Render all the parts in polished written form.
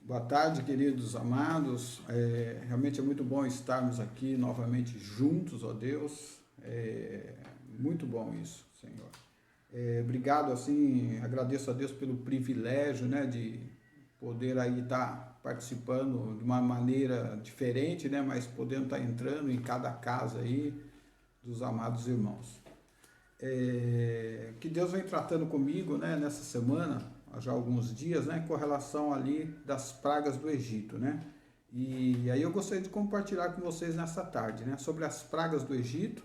Boa tarde, queridos amados. Realmente é muito bom estarmos aqui novamente juntos, ó Deus. É muito bom isso, Senhor. Obrigado, assim, agradeço a Deus pelo privilégio, né, de poder aí estar participando de uma maneira diferente, né, mas podendo estar entrando em cada casa aí dos amados irmãos. Que Deus vem tratando comigo, né, nessa semana, há já alguns dias, né, com relação ali das pragas do Egito, né? E aí eu gostaria de compartilhar com vocês nessa tarde, né, sobre as pragas do Egito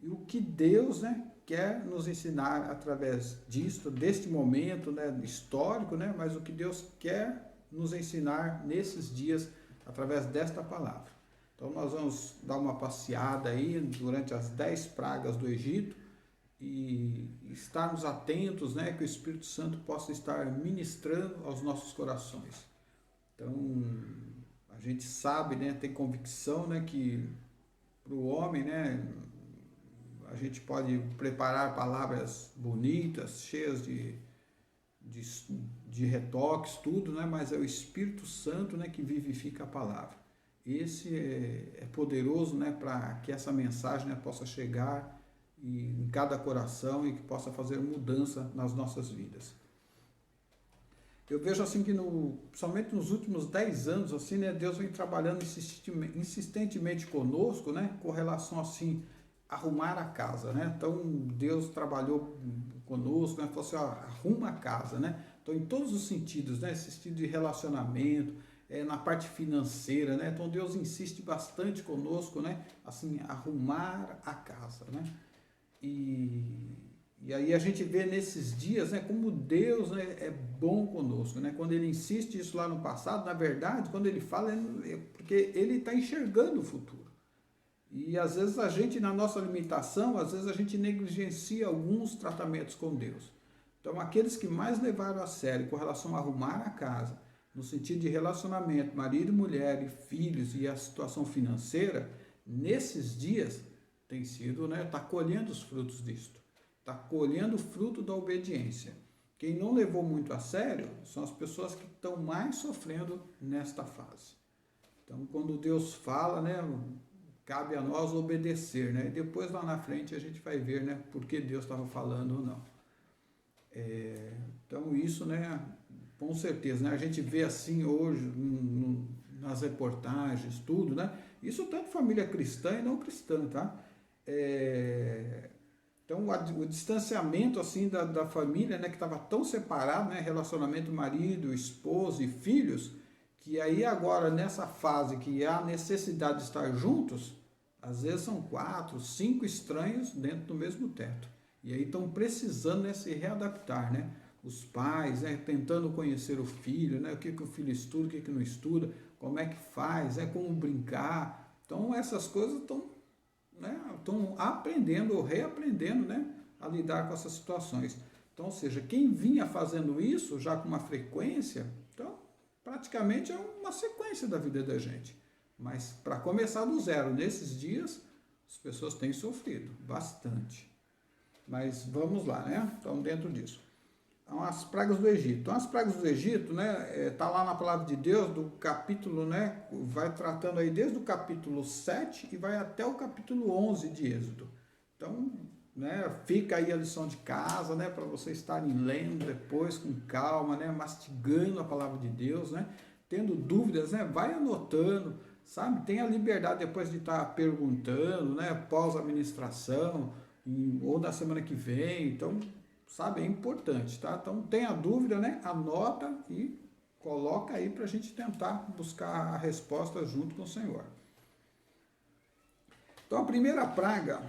e o que Deus, né, quer nos ensinar através disto, deste momento, né, histórico, né, mas o que Deus quer nos ensinar nesses dias através desta palavra. Então nós vamos dar uma passeada aí durante as 10 pragas do Egito e estarmos atentos, né, que o Espírito Santo possa estar ministrando aos nossos corações. Então, a gente sabe, né, tem convicção, né, que para o homem, né, a gente pode preparar palavras bonitas, cheias de, de retoques, tudo, né, mas é o Espírito Santo, né, que vivifica a palavra. Esse é poderoso, né, para que essa mensagem, né, possa chegar em cada coração e que possa fazer mudança nas nossas vidas. Eu vejo assim que somente nos últimos 10 anos assim, né, Deus vem trabalhando insistentemente conosco, né, com relação assim arrumar a casa, né? Então Deus trabalhou conosco, né, falou assim, ó, arruma a casa, né? Então em todos os sentidos, né, esse sentido de relacionamento, na parte financeira, né? Então Deus insiste bastante conosco, né, assim arrumar a casa, né? E aí a gente vê nesses dias, né, como Deus, né, é bom conosco, né? Quando Ele insiste isso lá no passado, na verdade, quando Ele fala, é porque Ele está enxergando o futuro. E às vezes a gente, na nossa limitação, às vezes a gente negligencia alguns tratamentos com Deus. Então aqueles que mais levaram a sério com relação a arrumar a casa, no sentido de relacionamento, marido e mulher, e filhos e a situação financeira, nesses dias tem sido, né, está colhendo os frutos disto, está colhendo o fruto da obediência. Quem não levou muito a sério são as pessoas que estão mais sofrendo nesta fase. Então, quando Deus fala, né, cabe a nós obedecer, né, e depois lá na frente a gente vai ver, né, por que Deus estava falando ou não. Então, isso, né, com certeza, né, a gente vê assim hoje nas reportagens, tudo, né, isso tanto família cristã e não cristã, tá? Então o distanciamento assim da família, né, que estava tão separado, né, relacionamento marido, esposa e filhos, que aí agora nessa fase que há necessidade de estar juntos, às vezes são 4, 5 estranhos dentro do mesmo teto, e aí estão precisando, né, se readaptar, né, os pais, né, tentando conhecer o filho, né, o que o filho estuda, o que não estuda, como é que faz, né, como brincar. Então essas coisas estão, né, estão aprendendo ou reaprendendo, né, a lidar com essas situações. Então, ou seja, quem vinha fazendo isso já com uma frequência, então praticamente é uma sequência da vida da gente. Mas para começar do zero, nesses dias, as pessoas têm sofrido bastante. Mas vamos lá, né? Então, dentro disso. Então, as pragas do Egito. Então, as pragas do Egito, né, tá lá na palavra de Deus, do capítulo, né, vai tratando aí desde o capítulo 7 e vai até o capítulo 11 de Êxodo. Então, né, fica aí a lição de casa, né, para vocês estarem lendo depois com calma, né, mastigando a palavra de Deus, né, tendo dúvidas, né, vai anotando, sabe, tenha liberdade depois de estar perguntando, né, pós a ministração, ou na semana que vem. Então, sabe, é importante, tá? Então, tem a dúvida, né? Anota e coloca aí para a gente tentar buscar a resposta junto com o Senhor. Então, a primeira praga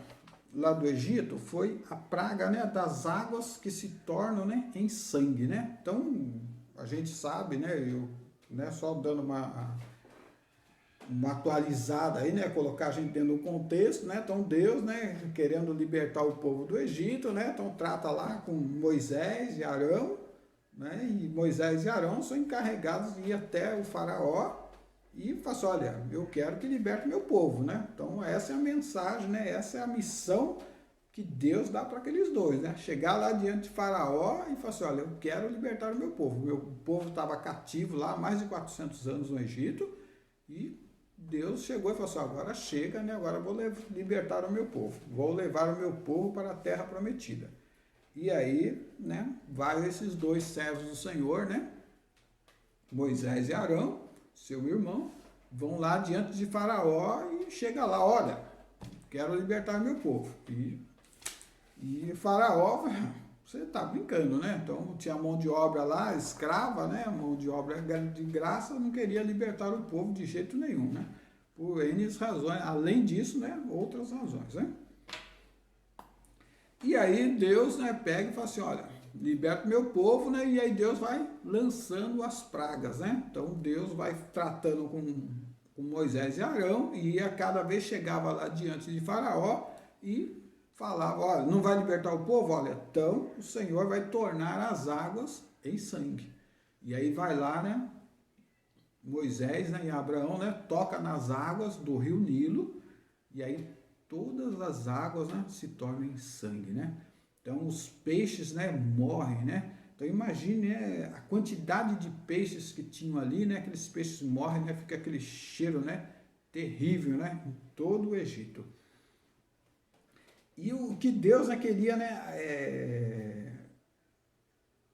lá do Egito foi a praga, né, das águas que se tornam, né, em sangue, né? Então, a gente sabe, né, né, só dando uma atualizada aí, né, colocar a gente dentro do contexto, né, então Deus, né, querendo libertar o povo do Egito, né, então trata lá com Moisés e Arão, né, e Moisés e Arão são encarregados de ir até o faraó e fala assim, olha, eu quero que liberte meu povo, né, então essa é a mensagem, né, essa é a missão que Deus dá para aqueles dois, né? Chegar lá diante de Faraó e falar assim, olha, eu quero libertar o meu povo. O meu povo estava cativo lá há mais de 400 anos no Egito e Deus chegou e falou assim, agora chega, né? Agora eu vou libertar o meu povo. Vou levar o meu povo para a terra prometida. E aí, né, vai esses dois servos do Senhor, né? Moisés e Arão, seu irmão, vão lá diante de Faraó e chega lá, olha, quero libertar meu povo. E Faraó, você está brincando, né? Então tinha mão de obra lá, escrava, né? Mão de obra de graça, não queria libertar o povo de jeito nenhum, né? Por N razões, além disso, né? Outras razões, né? E aí Deus, né, pega e fala assim, olha, liberta o meu povo, né? E aí Deus vai lançando as pragas, né? Então Deus vai tratando com Moisés e Arão e a cada vez chegava lá diante de Faraó e falava, olha, não vai libertar o povo? Olha, então o Senhor vai tornar as águas em sangue. E aí vai lá, né? Moisés, né, e Abraão, né, toca nas águas do rio Nilo e aí todas as águas, né, se tornam sangue, né? Então os peixes, né, morrem, né? Então imagine, né, a quantidade de peixes que tinham ali, né? Aqueles peixes morrem, né? Fica aquele cheiro, né, terrível, né, em todo o Egito. E o que Deus, né, queria, né,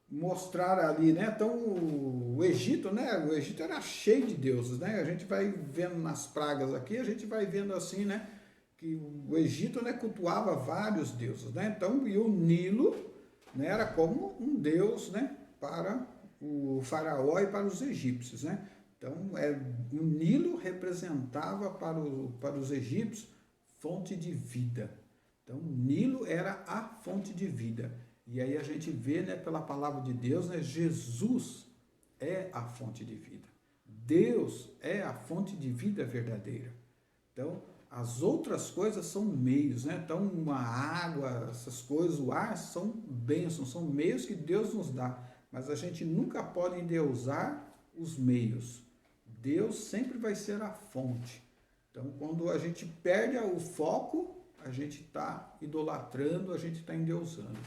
mostrar ali, né? Então o Egito, né? O Egito era cheio de deuses, né? A gente vai vendo nas pragas aqui, a gente vai vendo assim, né? Que o Egito, né, cultuava vários deuses, né? Então, e o Nilo, né, era como um deus, né, para o faraó e para os egípcios, né? Então, o Nilo representava para os egípcios fonte de vida. Então, o Nilo era a fonte de vida. E aí a gente vê, né, pela palavra de Deus, né, Jesus é a fonte de vida. Deus é a fonte de vida verdadeira. Então, as outras coisas são meios, né? Então, a água, essas coisas, o ar são bênçãos, são meios que Deus nos dá. Mas a gente nunca pode endeusar os meios. Deus sempre vai ser a fonte. Então, quando a gente perde o foco, a gente está idolatrando, a gente está endeusando.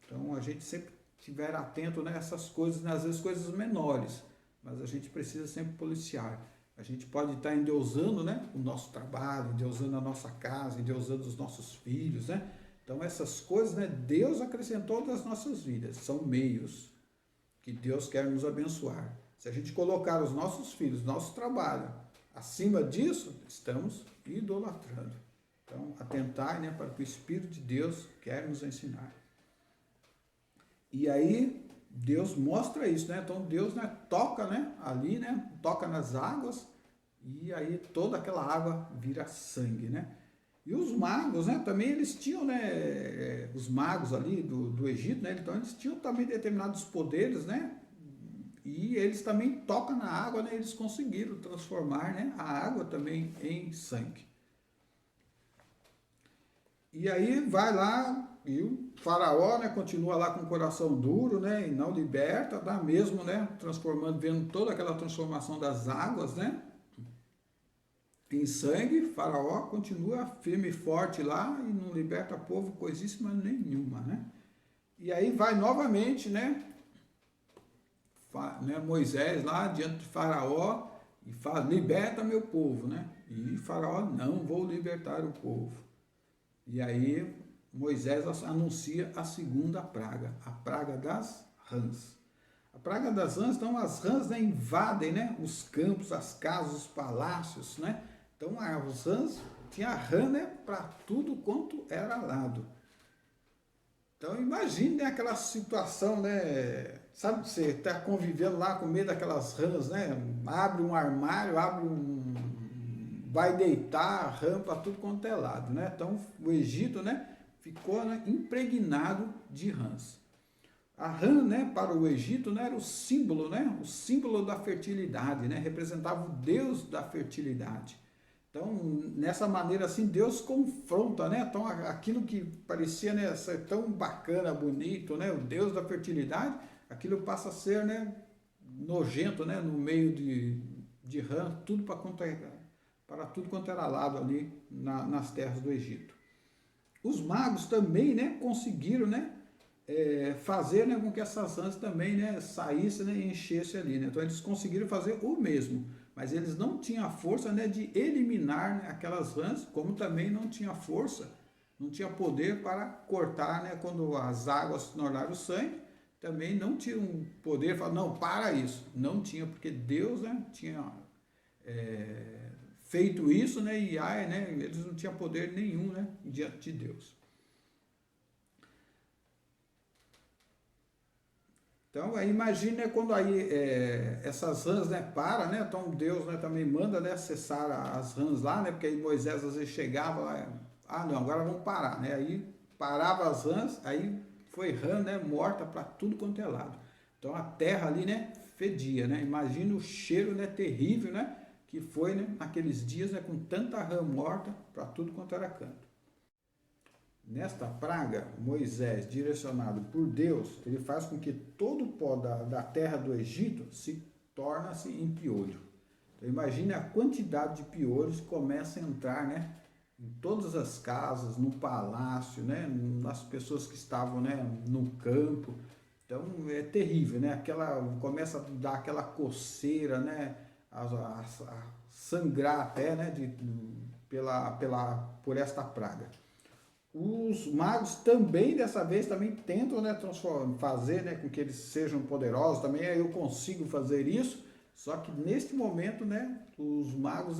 Então, a gente sempre estiver atento nessas coisas, né? Às vezes coisas menores, mas a gente precisa sempre policiar. A gente pode estar endeusando, né, o nosso trabalho, endeusando a nossa casa, endeusando os nossos filhos, né? Então essas coisas, né, Deus acrescentou nas nossas vidas, são meios que Deus quer nos abençoar. Se a gente colocar os nossos filhos, nosso trabalho, acima disso, estamos idolatrando. Então, atentar, né, para o que o Espírito de Deus quer nos ensinar. E aí Deus mostra isso, né? Então Deus, né, toca, né, ali, né, toca nas águas e aí toda aquela água vira sangue, né? E os magos, né, também eles tinham, né, os magos ali do Egito, né, então eles tinham também determinados poderes, né? E eles também tocam na água, né? Eles conseguiram transformar, né, a água também em sangue. E aí vai lá e o faraó, né, continua lá com o coração duro, né, e não liberta, tá mesmo, né, transformando, vendo toda aquela transformação das águas, né, em sangue. Faraó continua firme e forte lá e não liberta povo coisíssima nenhuma, né. E aí vai novamente, né, Moisés lá diante de Faraó e fala, liberta meu povo, né, e Faraó, não vou libertar o povo. E aí Moisés anuncia a segunda praga, a praga das rãs. A praga das rãs, então as rãs, né, invadem, né, os campos, as casas, os palácios, né? Então as rãs, tinha rã, né, para tudo quanto era lado. Então imagine, né, aquela situação, né, sabe, você está convivendo lá com medo daquelas rãs, né? Abre um armário, vai deitar rã para tudo quanto é lado, né? Então o Egito, né, ficou, né, impregnado de rãs. A rã, né, para o Egito, né, era o símbolo, né, o símbolo da fertilidade, né, representava o Deus da fertilidade. Então, nessa maneira assim, Deus confronta, né? Então, aquilo que parecia, né, ser tão bacana, bonito, né, o Deus da fertilidade, aquilo passa a ser, né, nojento, né, no meio de rã, para tudo quanto era lado ali nas terras do Egito. os magos também, né, conseguiram, né, fazer, né, com que essas rãs também, né, saíssem, né, e enchessem ali, né? Então eles conseguiram fazer o mesmo, mas eles não tinham a força, né, de eliminar, né, aquelas rãs, como também não tinha força, não tinha poder para cortar, né, quando as águas se tornaram sangue, também não tinha um poder, falar, não, para isso, não tinha, porque Deus, né, tinha feito isso, né, e né, eles não tinham poder nenhum, né, diante de Deus. Então, aí imagine, né, quando aí essas rãs, né, para, né, então Deus, né, também manda, né, cessar as rãs lá, né, porque aí Moisés às vezes chegava lá, não, agora vamos parar, né, aí parava as rãs, aí foi rã, né, morta para tudo quanto é lado. Então a terra ali, né, fedia, né, imagina o cheiro, né, terrível, né, que foi, né, naqueles dias, né, com tanta rã morta para tudo quanto era canto. Nesta praga, Moisés, direcionado por Deus, ele faz com que todo o pó da terra do Egito se torne-se em piolho. Então, imagine a quantidade de piolhos que começa a entrar, né, em todas as casas, no palácio, né, nas pessoas que estavam, né, no campo. Então é terrível, né? Começa a dar aquela coceira, né, a sangrar até, né, por esta praga. Os magos também, dessa vez, também tentam, né, fazer, né, com que eles sejam poderosos. Também eu consigo fazer isso. Só que neste momento, né, os magos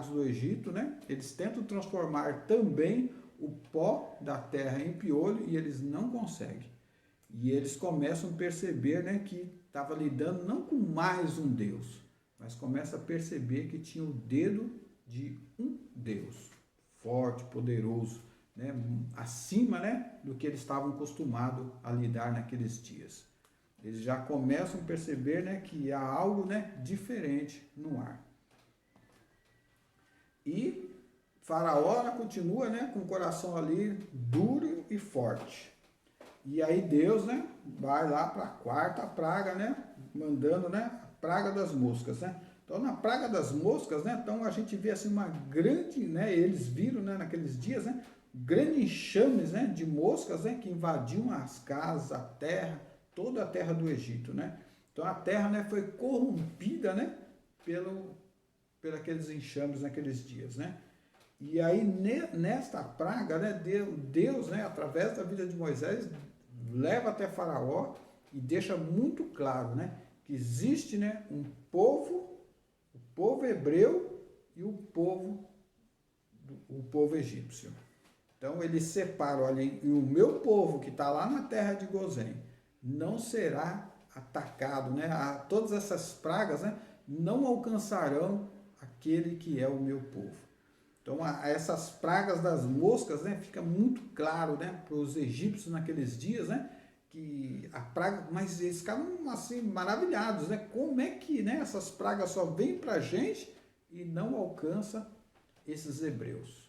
do Egito, né, eles tentam transformar também o pó da terra em piolho e eles não conseguem. E eles começam a perceber, né, que estava lidando não com mais um Deus, mas começa a perceber que tinha o dedo de um Deus forte, poderoso, né, acima, né, do que eles estavam acostumados a lidar naqueles dias. Eles já começam a perceber, né, que há algo, né, diferente no ar. E Faraó, né, continua, né, com o coração ali duro e forte. E aí Deus, né, vai lá para a quarta praga, né, mandando, né, a praga das moscas, né. Então, na praga das moscas, né, então a gente vê assim uma grande, né, eles viram, né, naqueles dias, né, grande enxames, né, de moscas, né, que invadiam as casas, a terra, toda a terra do Egito, né. Então a terra, né, foi corrompida, né, por aqueles enxames naqueles dias, né. E aí nesta praga, né, Deus, né, através da vida de Moisés, leva até Faraó e deixa muito claro, né, que existe, né, o povo hebreu e o povo egípcio. Então ele separa, olha, e o meu povo que está lá na terra de Gozém não será atacado, né? Todas essas pragas, né, não alcançarão aquele que é o meu povo. Então essas pragas das moscas, né, fica muito claro, né, para os egípcios naqueles dias, né, que a praga, mas eles ficavam assim maravilhados, né? Como é que, né, essas pragas só vêm para a gente e não alcança esses hebreus?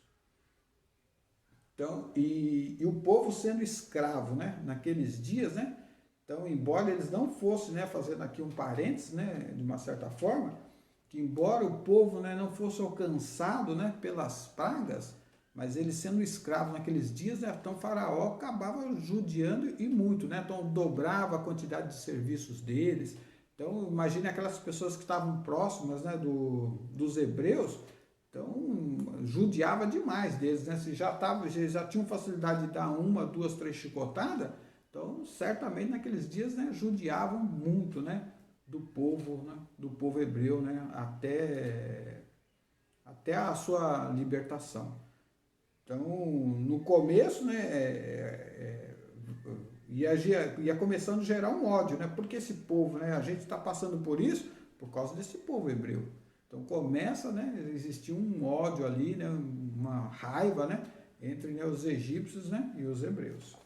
Então, e o povo sendo escravo, né, naqueles dias, né? Então, embora eles não fossem, né, fazendo aqui um parênteses, né, de uma certa forma, que embora o povo, né, não fosse alcançado, né, pelas pragas, mas eles sendo escravos naqueles dias, né, então Faraó acabava judiando e muito, né? Então dobrava a quantidade de serviços deles. Então imagine aquelas pessoas que estavam próximas, né, dos hebreus, então judiava demais deles, né? Se já tinham facilidade de dar uma, duas, três chicotadas, então certamente naqueles dias, né, judiavam muito, né, né, do povo hebreu, né, até a sua libertação. Então, no começo, né, ia começando a gerar um ódio, né? Porque esse povo, né, a gente está passando por isso por causa desse povo hebreu. Então começa, né, a existir um ódio ali, né, uma raiva, né, entre, né, os egípcios, né, e os hebreus.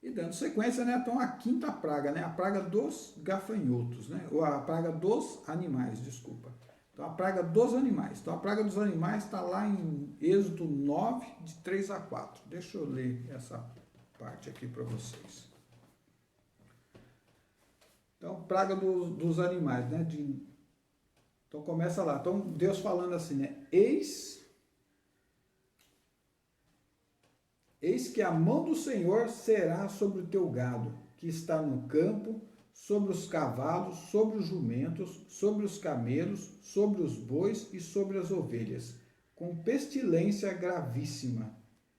E dando sequência, né, então a quinta praga, né, a praga dos gafanhotos, né, ou a praga dos animais, desculpa. Então a praga dos animais. Então a praga dos animais está lá em Êxodo 9, de 3 a 4. Deixa eu ler essa parte aqui para vocês. Então, praga dos animais, né? Então começa lá. Então Deus falando assim, né? Eis Eis que a mão do Senhor será sobre o teu gado, que está no campo, sobre os cavalos, sobre os jumentos, sobre os camelos, sobre os bois e sobre as ovelhas, com pestilência gravíssima.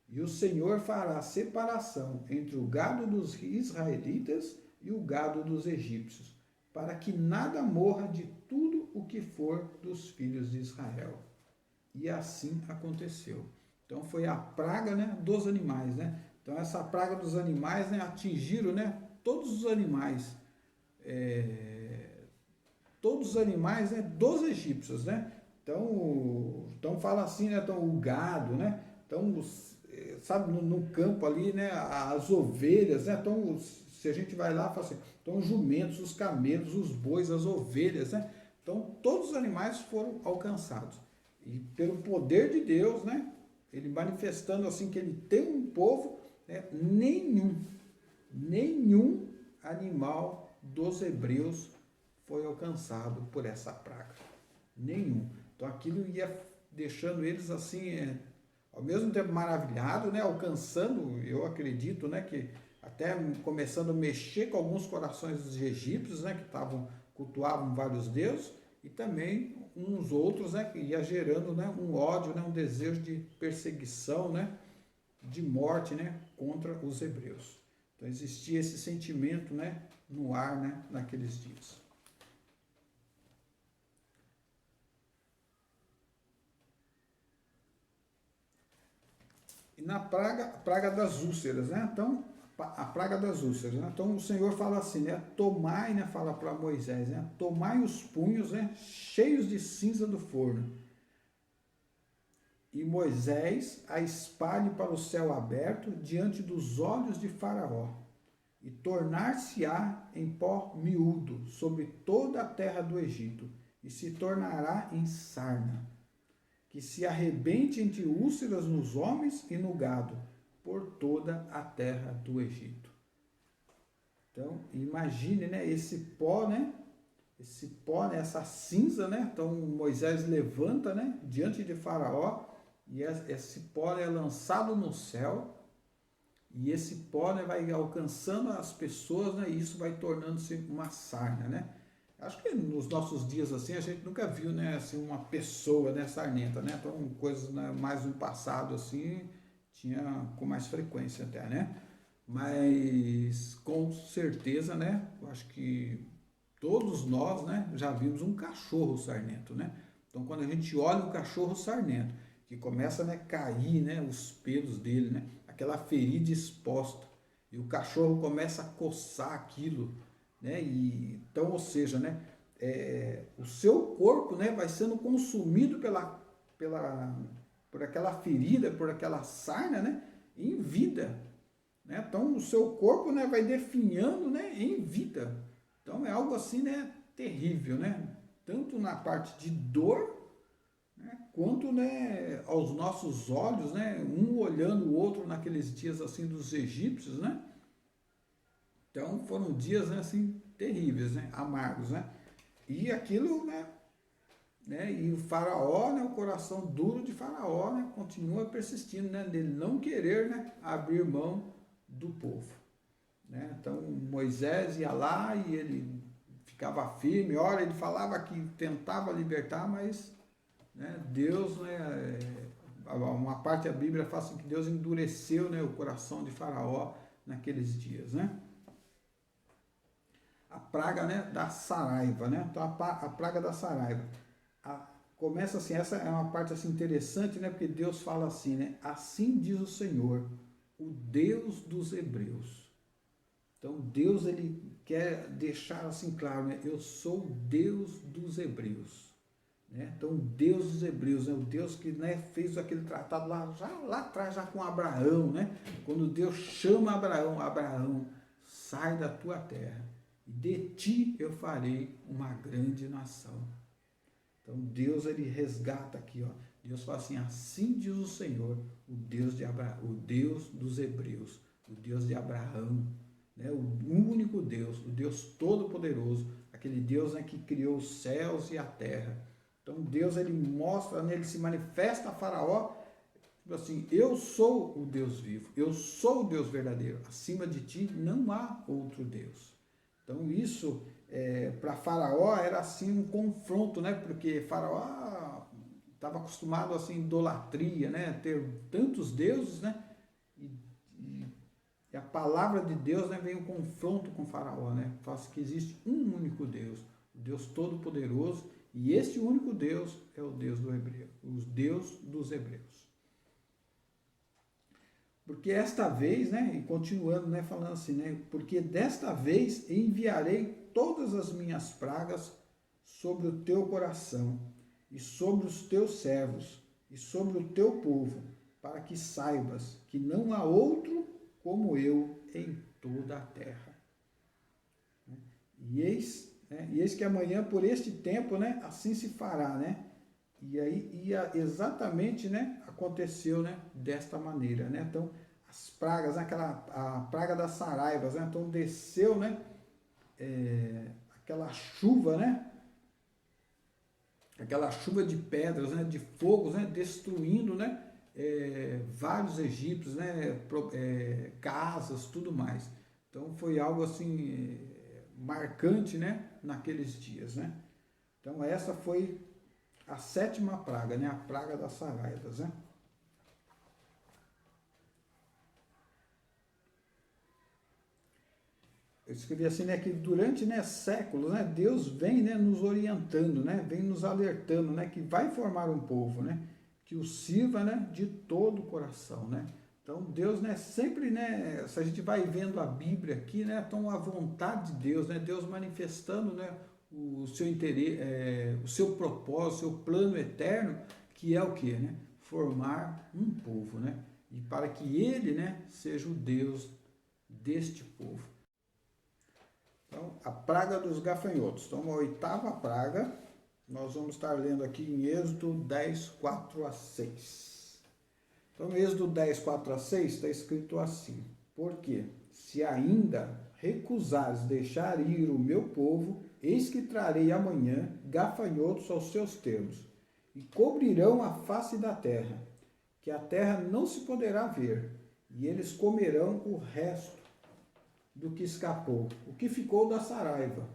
E o Senhor fará separação entre o gado dos israelitas e o gado dos egípcios, para que nada morra de tudo o que for dos filhos de Israel. E assim aconteceu. Então foi a praga, né, dos animais, né? Então essa praga dos animais, né, atingiram, né, todos os animais, né, dos egípcios, né? Então fala assim, né? Então o gado, né? Então sabe, no campo ali, né? As ovelhas, né? Então se a gente vai lá, fala assim, então os jumentos, os camelos, os bois, as ovelhas, né? Então todos os animais foram alcançados. E pelo poder de Deus, né? Ele manifestando assim que ele tem um povo, né? Nenhum animal dos hebreus foi alcançado por essa praga. Nenhum. Então aquilo ia deixando eles assim, ao mesmo tempo maravilhado, né? Alcançando, eu acredito, né? Que até começando a mexer com alguns corações dos egípcios, né? Que cultuavam vários deuses, e também uns outros, né? Que ia gerando, né? Um ódio, né? Um desejo de perseguição, né? De morte, né? Contra os hebreus. Então existia esse sentimento, né? No ar, né? Naqueles dias. E na praga, a praga das úlceras, né? Então, a praga das úlceras, né? Então o Senhor fala assim, né? Tomai, né? Fala para Moisés, né? Tomai os punhos, né? Cheios de cinza do forno. E Moisés a espalhe para o céu aberto diante dos olhos de Faraó. E tornar-se-á em pó miúdo sobre toda a terra do Egito. E se tornará em sarna, que se arrebente entre úlceras nos homens e no gado, por toda a terra do Egito. Então, imagine, né, esse pó, né, essa cinza, né, então Moisés levanta, né, diante de Faraó, e esse pó é lançado no céu, e esse pó, né, vai alcançando as pessoas, né, e isso vai tornando-se uma sarna, né. Acho que nos nossos dias assim a gente nunca viu, né, assim, uma pessoa, né, sarnenta, né? Então coisas, né, mais no passado assim tinha com mais frequência até, né? Mas com certeza, né? Eu acho que todos nós, né, já vimos um cachorro sarnento, né? Então quando a gente olha um cachorro sarnento que começa, né, cair, né, os pelos dele, né? Aquela ferida exposta e o cachorro começa a coçar aquilo, né? E, então, ou seja, né, o seu corpo, né, vai sendo consumido por aquela ferida, por aquela sarna, né, em vida, né? Então o seu corpo, né, vai definhando, né, em vida. Então é algo assim, né, terrível, né? Tanto na parte de dor, né, quanto, né, aos nossos olhos, né, um olhando o outro naqueles dias assim dos egípcios, né? Então foram dias, né, assim, terríveis, né, amargos, né? E aquilo, né, e o Faraó, né, o coração duro de Faraó, né, continua persistindo, né, dele não querer, né, abrir mão do povo, né? Então Moisés ia lá e ele ficava firme, ora ele falava que tentava libertar, mas, né, Deus, né, uma parte da Bíblia fala assim que Deus endureceu, né, o coração de Faraó naqueles dias, né? A praga, né, da saraiva, né? Então a praga da saraiva. Começa assim, essa é uma parte assim interessante, né? Porque Deus fala assim, né? Assim diz o Senhor, o Deus dos hebreus. Então Deus, ele quer deixar assim claro, né? Eu sou o Deus dos hebreus, né? Então o Deus dos hebreus, né? O Deus que, né, fez aquele tratado lá atrás, já com Abraão, né? Quando Deus chama Abraão, sai da tua terra e de ti eu farei uma grande nação. Então Deus, ele resgata aqui, ó. Deus fala assim, assim diz o Senhor, o Deus o Deus dos hebreus, o Deus de Abraão, né? O único Deus, o Deus todo-poderoso, aquele Deus, né, que criou os céus e a terra. Então Deus, ele mostra, né, ele se manifesta a Faraó Tipo assim, eu sou o Deus vivo, eu sou o Deus verdadeiro, acima de ti não há outro Deus. Então isso, para Faraó era assim um confronto, né? Porque Faraó estava acostumado assim, idolatria, né? Ter tantos deuses, né? E, e, e a palavra de Deus, né, vem um confronto com Faraó, né? Fala que existe um único Deus, o Deus Todo-Poderoso, e esse único Deus é o Deus do hebreu, o Deus dos hebreus. Porque esta vez, né, e continuando, né, falando assim, né, porque desta vez enviarei todas as minhas pragas sobre o teu coração e sobre os teus servos e sobre o teu povo, para que saibas que não há outro como eu em toda a terra. E eis que amanhã, por este tempo, né, assim se fará, né? E aí exatamente, né, aconteceu, né, desta maneira, né? Então, as pragas, né, a praga das saraivas, né? Então desceu, né, aquela chuva, né? Aquela chuva de pedras, né, de fogos, né, destruindo, né, vários egípcios, né, casas, tudo mais. Então foi algo assim marcante, né, naqueles dias, né? Então essa foi a sétima praga, né, a praga das saraivas, né? Eu escrevi assim, né, que durante, né, séculos, né, Deus vem, né, nos orientando, né, vem nos alertando, né, que vai formar um povo, né, que o sirva, né, de todo o coração, né. Então Deus, né, sempre, né, se a gente vai vendo a Bíblia aqui, né, então a vontade de Deus, né, Deus manifestando, né, o seu interesse, o seu propósito, o seu plano eterno, que é o que, né, formar um povo, né, e para que Ele, né, seja o Deus deste povo. Então, a praga dos gafanhotos. Então, a oitava praga, nós vamos estar lendo aqui em Êxodo 10, 4 a 6. Então, Êxodo 10, 4 a 6 está escrito assim: porque se ainda recusares deixar ir o meu povo, eis que trarei amanhã gafanhotos aos seus termos, e cobrirão a face da terra, que a terra não se poderá ver, e eles comerão o resto do que escapou, o que ficou da saraiva.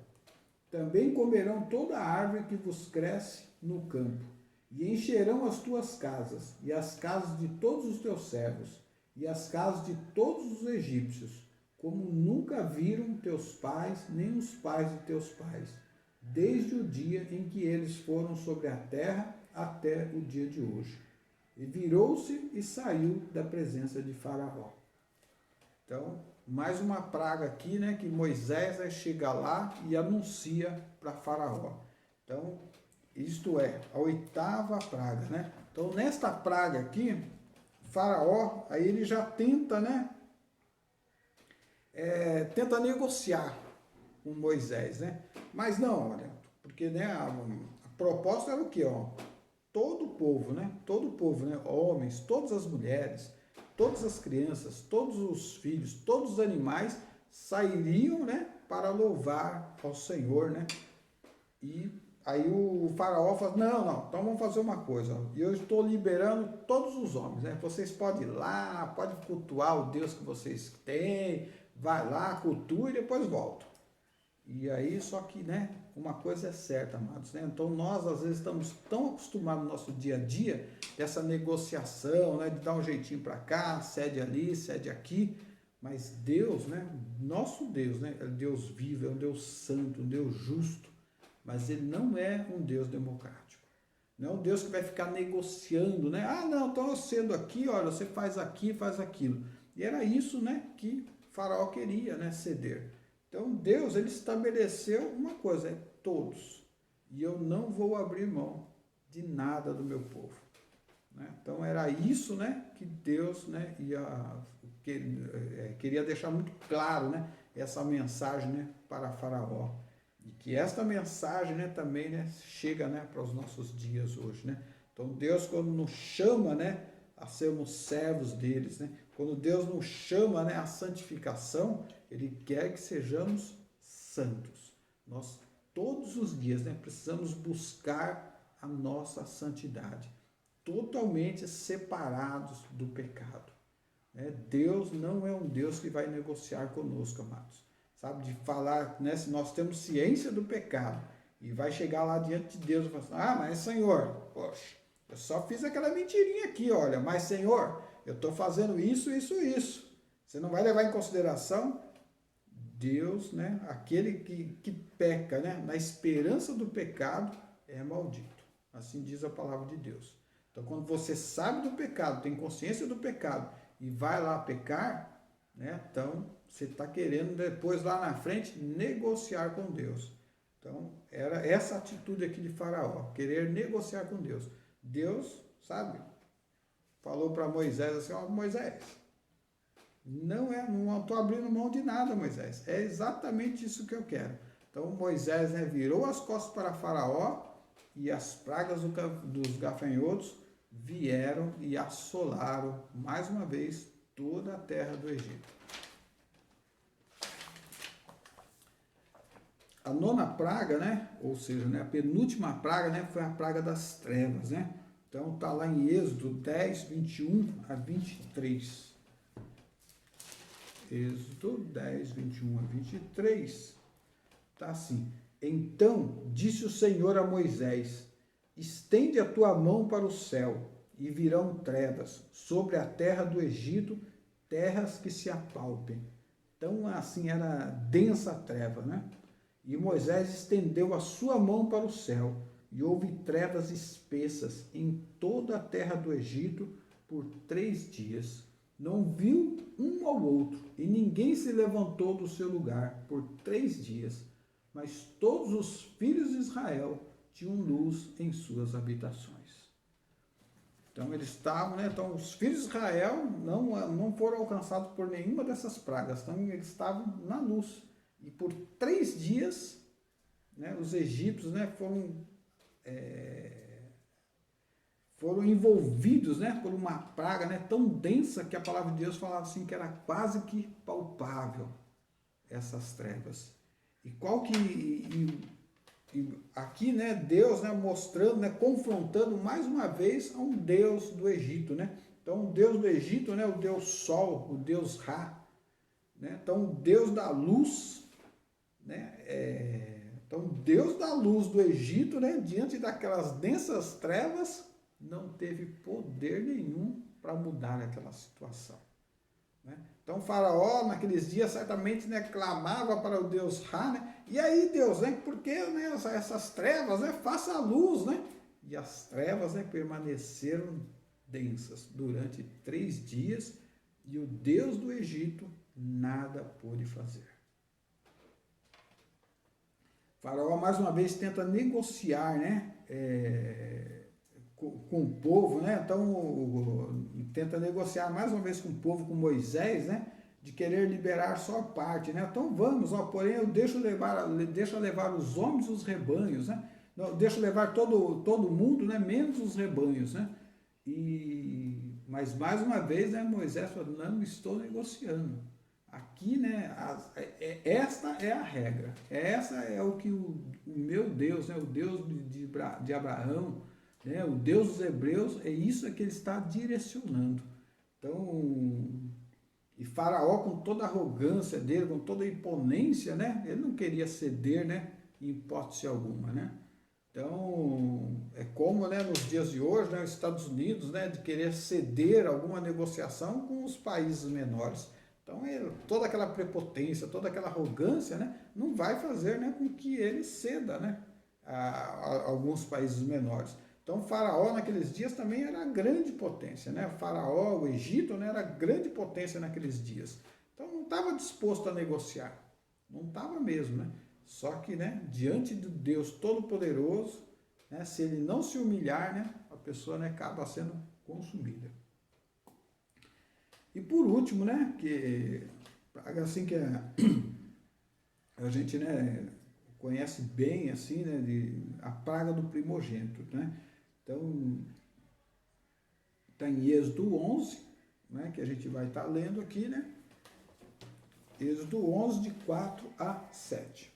Também comerão toda a árvore que vos cresce no campo, e encherão as tuas casas, e as casas de todos os teus servos, e as casas de todos os egípcios, como nunca viram teus pais, nem os pais de teus pais, desde o dia em que eles foram sobre a terra até o dia de hoje. E virou-se e saiu da presença de Faraó. Então, mais uma praga aqui, né, que Moisés chega lá e anuncia para Faraó. Então, isto é, a oitava praga, né? Então, nesta praga aqui, Faraó, aí ele já tenta, né, tenta negociar com Moisés, né? Mas não, olha, porque, né, a proposta era o quê, ó? Todo o povo, né? Todo o povo, né? Homens, todas as mulheres, todas as crianças, todos os filhos, todos os animais sairiam, né, para louvar ao Senhor, né? E aí o faraó fala, não, então vamos fazer uma coisa, eu estou liberando todos os homens, né? Vocês podem ir lá, podem cultuar o Deus que vocês têm, vai lá, cultua e depois volta. E aí, só que, né, uma coisa é certa, amados, né? Então nós às vezes estamos tão acostumados no nosso dia a dia dessa negociação, né, de dar um jeitinho para cá, cede ali, cede aqui, mas Deus, né, nosso Deus, né, é um Deus vivo, é um Deus santo, um Deus justo, mas ele não é um Deus democrático. Não é um Deus que vai ficar negociando, né? Ah, não, então eu cedo aqui, olha, você faz aqui, faz aquilo. E era isso, né, que Faraó queria, né, ceder. Então Deus, ele estabeleceu uma coisa, é todos. E eu não vou abrir mão de nada do meu povo. Né? Então era isso, né, que Deus, né, queria deixar muito claro, né, essa mensagem, né, para Faraó. E que esta mensagem, né, também, né, chega, né, para os nossos dias hoje. Né? Então Deus, quando nos chama, né, a sermos servos deles, né? Quando Deus nos chama, né, à santificação, Ele quer que sejamos santos. Nós, todos os dias, né, precisamos buscar a nossa santidade. totalmente separados do pecado. Deus não é um Deus que vai negociar conosco, amados. Sabe, de falar, né, se nós temos ciência do pecado e vai chegar lá diante de Deus e falar assim, ah, mas Senhor, poxa, eu só fiz aquela mentirinha aqui, olha, mas Senhor, eu estou fazendo isso, isso, isso. Você não vai levar em consideração? Deus, né, aquele que peca, né, na esperança do pecado, é maldito. Assim diz a palavra de Deus. Então, quando você sabe do pecado, tem consciência do pecado e vai lá pecar, né, então você está querendo depois lá na frente negociar com Deus. Então, era essa atitude aqui de Faraó, querer negociar com Deus. Deus, sabe, falou para Moisés assim, ó, Moisés, não estou abrindo mão de nada, Moisés. É exatamente isso que eu quero. Então Moisés, né, virou as costas para Faraó e as pragas dos gafanhotos vieram e assolaram mais uma vez toda a terra do Egito. A nona praga, né, ou seja, né, a penúltima praga, né, foi a praga das trevas, né? Então está lá em Êxodo 10, 21 a 23. Êxodo 10, 21 a 23, está assim. Então disse o Senhor a Moisés, estende a tua mão para o céu, e virão trevas sobre a terra do Egito, terras que se apalpem. Então assim era densa a treva, né? E Moisés estendeu a sua mão para o céu, e houve trevas espessas em toda a terra do Egito por 3 dias. Não viu um ao outro, e ninguém se levantou do seu lugar por 3 dias. Mas todos os filhos de Israel tinham luz em suas habitações. Então eles estavam, né? Então os filhos de Israel não foram alcançados por nenhuma dessas pragas. Então eles estavam na luz. E por 3 dias, né, os egípcios, né, foram envolvidos, né, por uma praga, né, tão densa que a palavra de Deus falava assim que era quase que palpável essas trevas. E qual que aqui, né, Deus, né, mostrando, né, confrontando mais uma vez a um Deus do Egito, né? Então o Deus do Egito, né, o Deus Sol, o Deus Ra, né? Então o Deus da luz, né? Então Deus da luz do Egito, né, diante daquelas densas trevas, não teve poder nenhum para mudar aquela situação, né? Então Faraó naqueles dias certamente, né, clamava para o Deus Ra, né? E aí Deus, né, porque, né, essas trevas, né, faça a luz, né? E as trevas, né, permaneceram densas durante 3 dias e o Deus do Egito nada pôde fazer. Faraó mais uma vez tenta negociar, né, com o povo, né? Então tenta negociar mais uma vez com o povo, com Moisés, né? De querer liberar só parte, né? Então vamos, ó, porém eu deixo levar os homens e os rebanhos, né? Não, deixo levar todo mundo, né? Menos os rebanhos, né? Mas mais uma vez, né, Moisés falou, não estou negociando. Aqui, né, esta é a regra. Essa é o que o meu Deus, né, o Deus de Abraão, né, o Deus dos hebreus, é isso que ele está direcionando. Então, e Faraó, com toda a arrogância dele, com toda a imponência, né, ele não queria ceder, né, em hipótese alguma, né. Então, é como, né, nos dias de hoje, né, os Estados Unidos, né, de querer ceder alguma negociação com os países menores. Então, toda aquela prepotência, toda aquela arrogância, né, não vai fazer, né, com que ele ceda, né, a alguns países menores. Então, Faraó naqueles dias também era grande potência, né? Faraó, o Egito, né, era grande potência naqueles dias. Então, não estava disposto a negociar. Não estava mesmo, né? Só que, né, diante do Deus Todo-Poderoso, né, se ele não se humilhar, né, a pessoa, né, acaba sendo consumida. E por último, né, que assim que a gente, né, conhece bem, assim, né, a praga do primogênito, né? Então, está em Êxodo 11, né, que a gente vai estar lendo aqui, né? Êxodo 11, de 4 a 7.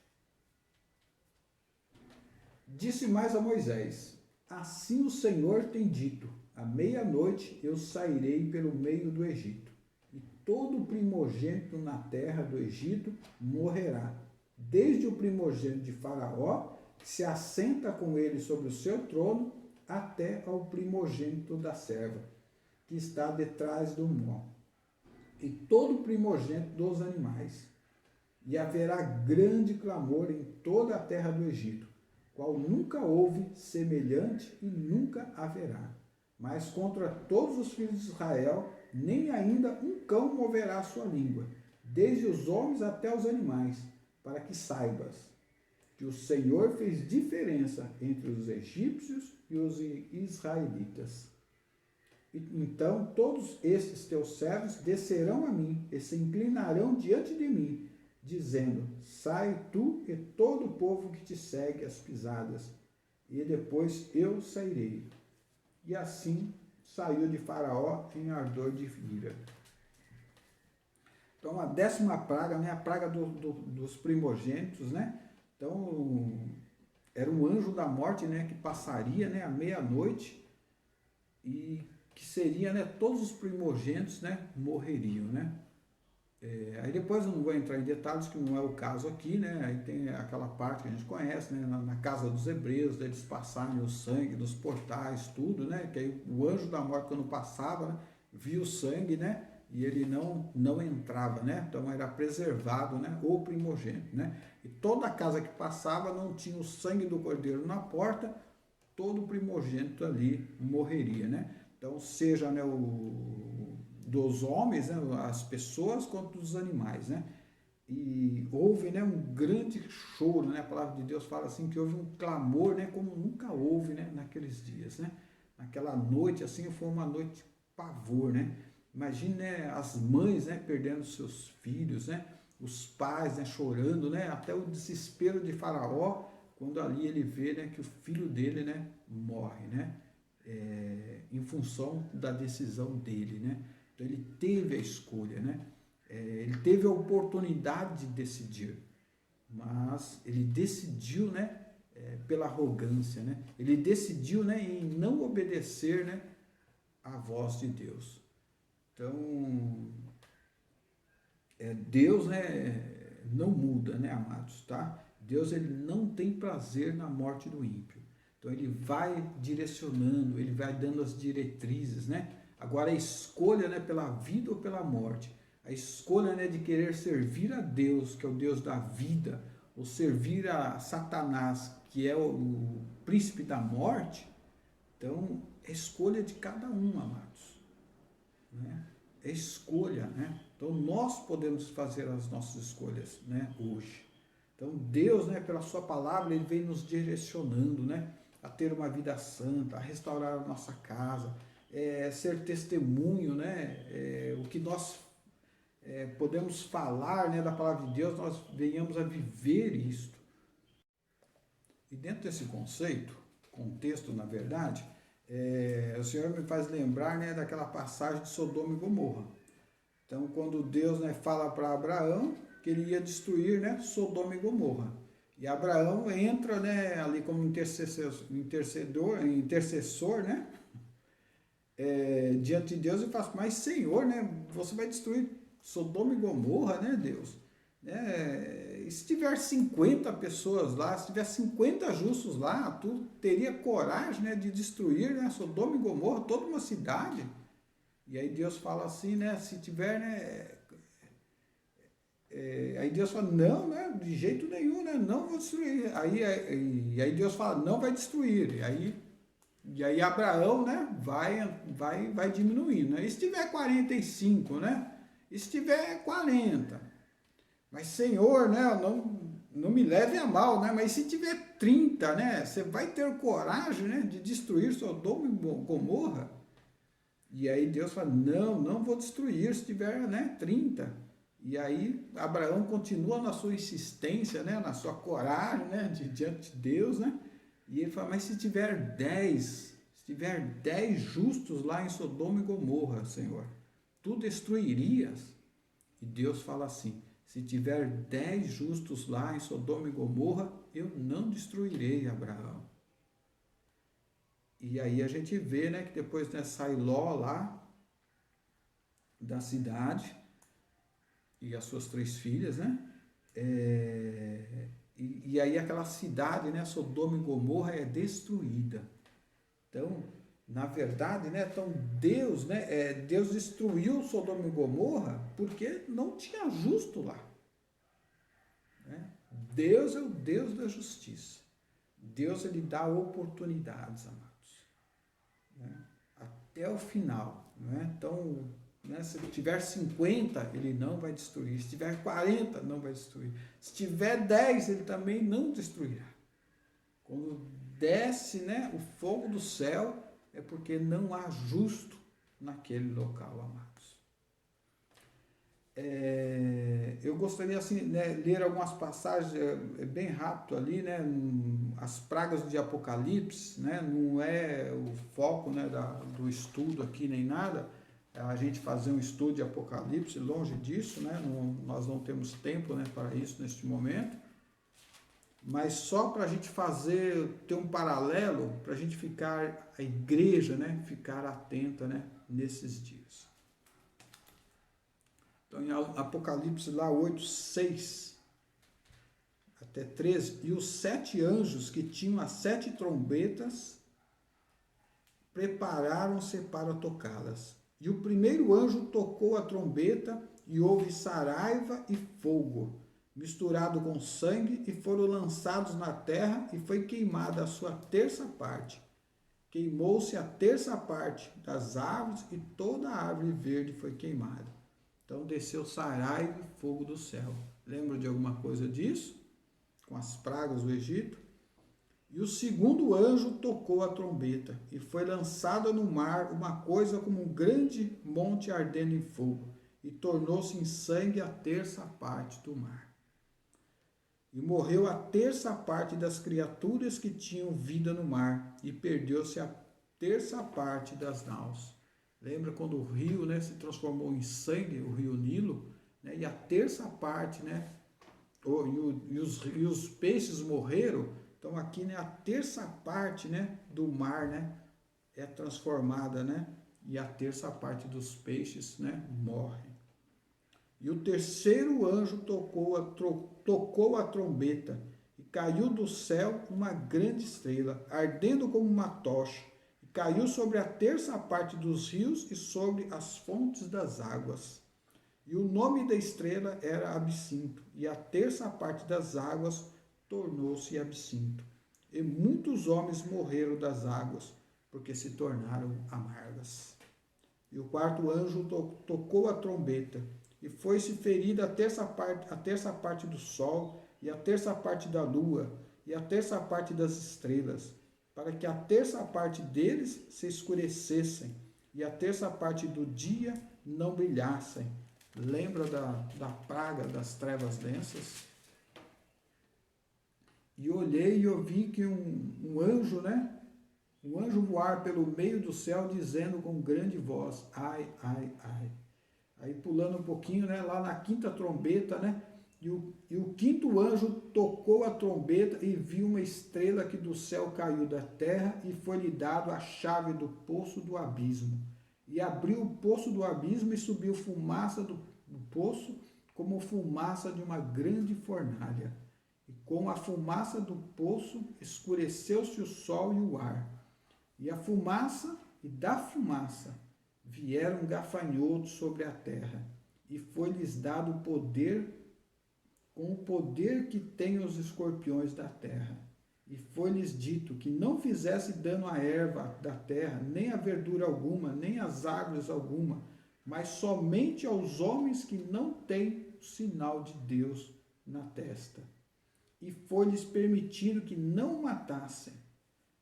Disse mais a Moisés, assim o Senhor tem dito, à meia-noite eu sairei pelo meio do Egito, e todo primogênito na terra do Egito morrerá, desde o primogênito de Faraó, que se assenta com ele sobre o seu trono, até ao primogênito da serva, que está detrás do mó, e todo primogênito dos animais. E haverá grande clamor em toda a terra do Egito, qual nunca houve semelhante e nunca haverá. Mas contra todos os filhos de Israel, nem ainda um cão moverá a sua língua, desde os homens até os animais, para que saibas que o Senhor fez diferença entre os egípcios e os israelitas. Então todos estes teus servos descerão a mim e se inclinarão diante de mim, dizendo: sai tu e todo o povo que te segue as pisadas, e depois eu sairei. E assim saiu de Faraó em ardor de ira. Então, a 10ª praga, né, a praga dos primogênitos, né? Então, era um anjo da morte, né, que passaria, né, à meia-noite, e que seria, né, todos os primogênitos, né, morreriam, né? Aí depois eu não vou entrar em detalhes, que não é o caso aqui, né? Aí tem aquela parte que a gente conhece, né? Na casa dos hebreus, deles passarem o sangue nos portais, tudo, né? Que aí o anjo da morte, quando passava, né, via o sangue, né? E ele não entrava, né? Então era preservado, né? O primogênito, né? E toda a casa que passava não tinha o sangue do cordeiro na porta, todo primogênito ali morreria, né? Então, seja, né, dos homens, né, as pessoas, quanto dos animais, né? E houve, né, um grande choro, né? A palavra de Deus fala assim que houve um clamor, né, como nunca houve, né, naqueles dias, né? Naquela noite, assim, foi uma noite de pavor, né? Imagine, né, as mães, né, perdendo seus filhos, né? Os pais, né, chorando, né? Até o desespero de Faraó, quando ali ele vê, né, que o filho dele, né, morre, né? Em função da decisão dele, né? Então ele teve a escolha, né? Ele teve a oportunidade de decidir, mas ele decidiu, né? Pela arrogância, né? Ele decidiu, né, em não obedecer, né, à voz de Deus. Então, Deus, né, não muda, né, amados, tá? Deus, ele não tem prazer na morte do ímpio. Então ele vai direcionando, ele vai dando as diretrizes, né? Agora a escolha, né, pela vida ou pela morte, a escolha, né, de querer servir a Deus, que é o Deus da vida, ou servir a Satanás, que é o príncipe da morte, então é escolha de cada um, amados, né? É escolha, né? Então nós podemos fazer as nossas escolhas, né, hoje. Então Deus, né, pela sua palavra, ele vem nos direcionando, né, a ter uma vida santa, a restaurar a nossa casa, ser testemunho, né, o que nós podemos falar, né, da palavra de Deus, nós venhamos a viver isto. E dentro desse contexto, na verdade, o Senhor me faz lembrar, né, daquela passagem de Sodoma e Gomorra. Então, quando Deus, né, fala para Abraão que ele ia destruir, né, Sodoma e Gomorra. E Abraão entra, né, ali como intercessor, né, diante de Deus e fala: mas Senhor, né, você vai destruir Sodoma e Gomorra, né, Deus? E se tiver 50 pessoas lá, se tiver 50 justos lá, tu teria coragem, né, de destruir, né, Sodoma e Gomorra, toda uma cidade? E aí Deus fala assim, né, se tiver, né, aí Deus fala: não, né, de jeito nenhum, né, não vou destruir. Aí Deus fala: não vai destruir. E aí Abraão, né, vai diminuindo, né? E se tiver 45, né? E se tiver 40? Mas Senhor, né, não me leve a mal, né? Mas se tiver 30, né? Você vai ter coragem, né, de destruir Sodoma e Gomorra? E aí Deus fala: não vou destruir se tiver, né, 30. E aí Abraão continua na sua insistência, né, na sua coragem, né, diante de Deus, né? E ele fala: mas se tiver 10 justos lá em Sodoma e Gomorra, Senhor, tu destruirias? E Deus fala assim: se tiver 10 justos lá em Sodoma e Gomorra, eu não destruirei, Abraão. E aí a gente vê, né, que depois, né, sai Ló lá da cidade e as suas 3 filhas, né? E aí aquela cidade, né, Sodoma e Gomorra é destruída. Então, na verdade, né, então Deus, né, Deus destruiu Sodoma e Gomorra porque não tinha justo lá, né? Deus é o Deus da justiça. Deus, ele dá oportunidades, amados, né? Até o final, né? Então, né, se tiver 50, ele não vai destruir. Se tiver 40, não vai destruir. Se tiver 10, ele também não destruirá. Quando desce, né, o fogo do céu, é porque não há justo naquele local, amados. Eu gostaria assim, né, ler algumas passagens bem rápido ali, né, as pragas de Apocalipse, né, não é o foco, né, do estudo aqui nem nada, a gente fazer um estudo de Apocalipse, longe disso, né, nós não temos tempo, né, para isso neste momento, mas só para a gente ter um paralelo, para a gente ficar, a igreja, né, ficar atenta, né, nesses dias. Então, em Apocalipse lá 8, 6 até 13, e os 7 anjos que tinham as 7 trombetas prepararam-se para tocá-las. E o primeiro anjo tocou a trombeta e houve saraiva e fogo, misturado com sangue, e foram lançados na terra, e foi queimada a sua terça parte. Queimou-se a terça parte das árvores, e toda a árvore verde foi queimada. Então desceu saraiva e fogo do céu. Lembra de alguma coisa disso? Com as pragas do Egito? E o segundo anjo tocou a trombeta, e foi lançada no mar uma coisa como um grande monte ardendo em fogo, e tornou-se em sangue a terça parte do mar. E morreu a terça parte das criaturas que tinham vida no mar, e perdeu-se a terça parte das naus. Lembra quando o rio, né, se transformou em sangue, o rio Nilo, né, e a terça parte, né, e os peixes morreram. Então aqui, né, a terça parte, né, do mar, né, é transformada, né, e a terça parte dos peixes, né, morre. E o terceiro anjo tocou a trombeta, e caiu do céu uma grande estrela, ardendo como uma tocha, e caiu sobre a terça parte dos rios e sobre as fontes das águas. E o nome da estrela era Absinto, e a terça parte das águas tornou-se absinto. E muitos homens morreram das águas, porque se tornaram amargas. E o quarto anjo tocou a trombeta, e foi-se ferida a terça parte do sol, e a terça parte da lua, e a terça parte das estrelas, para que a terça parte deles se escurecessem, e a terça parte do dia não brilhassem. Lembra da praga das trevas densas? E olhei e ouvi que um anjo, né? Um anjo voar pelo meio do céu, dizendo com grande voz: ai, ai, ai. Aí pulando um pouquinho, né? Lá na quinta trombeta, né? E o quinto anjo tocou a trombeta e viu uma estrela que do céu caiu da terra, e foi-lhe dado a chave do poço do abismo. E abriu o poço do abismo, e subiu fumaça do poço, como fumaça de uma grande fornalha. E com a fumaça do poço escureceu-se o sol e o ar. E da fumaça vieram gafanhotos sobre a terra, e foi-lhes dado poder, com o poder que têm os escorpiões da terra. E foi-lhes dito que não fizesse dano à erva da terra, nem a verdura alguma, nem às árvores alguma, mas somente aos homens que não têm o sinal de Deus na testa. E foi-lhes permitido que não matassem,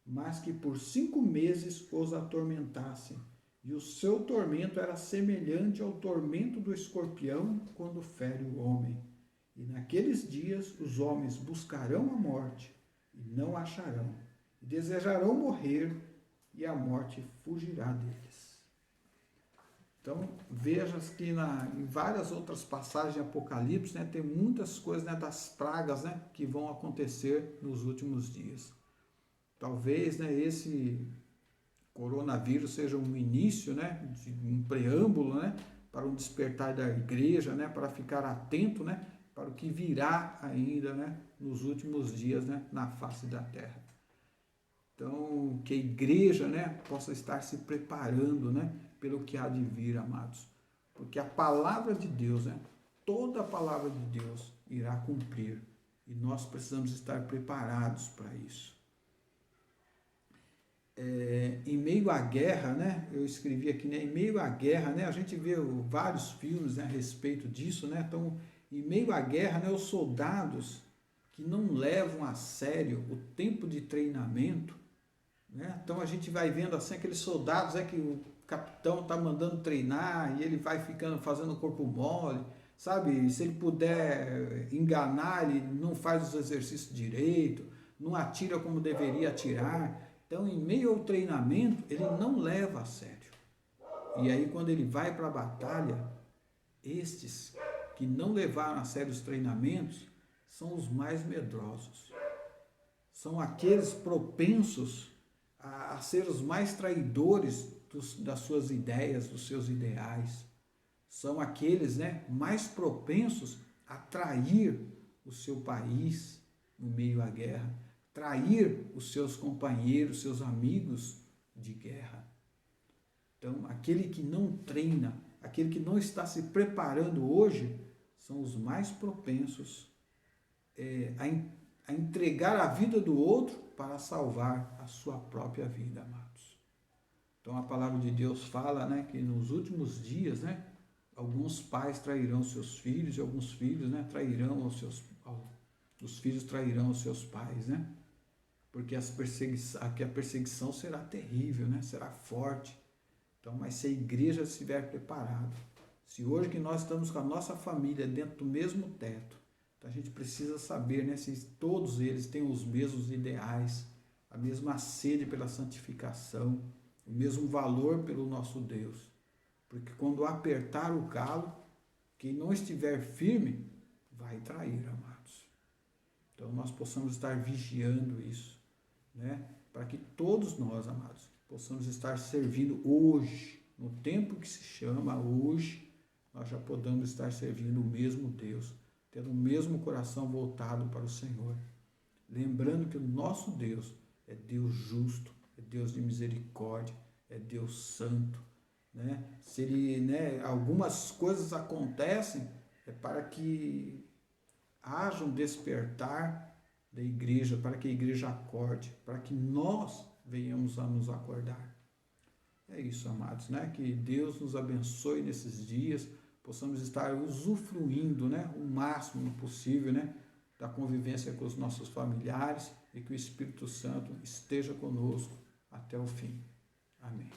mas que por 5 meses os atormentassem. E o seu tormento era semelhante ao tormento do escorpião quando fere o homem. E naqueles dias os homens buscarão a morte e não acharão, e desejarão morrer, e a morte fugirá deles. Então, veja que em várias outras passagens de Apocalipse, né, tem muitas coisas, né, das pragas, né, que vão acontecer nos últimos dias. Talvez, né, coronavírus seja um início, né, de um preâmbulo, né, para um despertar da igreja, né, para ficar atento, né, para o que virá ainda, né, nos últimos dias, né, na face da terra. Então, que a igreja, né, possa estar se preparando, né, pelo que há de vir, amados. Porque a palavra de Deus, né, toda a palavra de Deus irá cumprir. E nós precisamos estar preparados para isso. Em meio à guerra, né, eu escrevi aqui, né, em meio à guerra, né, a gente vê vários filmes, né, a respeito disso, né, então, em meio à guerra, né, os soldados que não levam a sério o tempo de treinamento, né, então a gente vai vendo assim aqueles soldados que o capitão está mandando treinar e ele vai ficando fazendo o corpo mole, sabe, se ele puder enganar, ele não faz os exercícios direito, não atira como deveria atirar. Então, em meio ao treinamento, ele não leva a sério. E aí, quando ele vai para a batalha, estes que não levaram a sério os treinamentos são os mais medrosos. São aqueles propensos a ser os mais traidores das suas ideias, dos seus ideais. São aqueles, né, mais propensos a trair o seu país no meio à guerra, trair os seus companheiros, seus amigos de guerra. Então, aquele que não treina, aquele que não está se preparando hoje, são os mais propensos a entregar a vida do outro para salvar a sua própria vida, amados. Então, a palavra de Deus fala, né, que nos últimos dias, né, alguns pais trairão seus filhos e alguns filhos, né, trairão os filhos trairão os seus pais, né? Porque a perseguição será terrível, né? Será forte. Então, mas se a igreja estiver preparada, se hoje que nós estamos com a nossa família dentro do mesmo teto, então a gente precisa saber, né, se todos eles têm os mesmos ideais, a mesma sede pela santificação, o mesmo valor pelo nosso Deus. Porque quando apertar o calo, quem não estiver firme vai trair, amados. Então nós possamos estar vigiando isso, né? Para que todos nós, amados, possamos estar servindo hoje, no tempo que se chama hoje, nós já podamos estar servindo o mesmo Deus, tendo o mesmo coração voltado para o Senhor. Lembrando que o nosso Deus é Deus justo, é Deus de misericórdia, é Deus santo, né? Se ele, né, algumas coisas acontecem para que haja um despertar da igreja, para que a igreja acorde, para que nós venhamos a nos acordar. É isso, amados, né? Que Deus nos abençoe nesses dias, possamos estar usufruindo, né, o máximo possível, né, da convivência com os nossos familiares e que o Espírito Santo esteja conosco até o fim. Amém.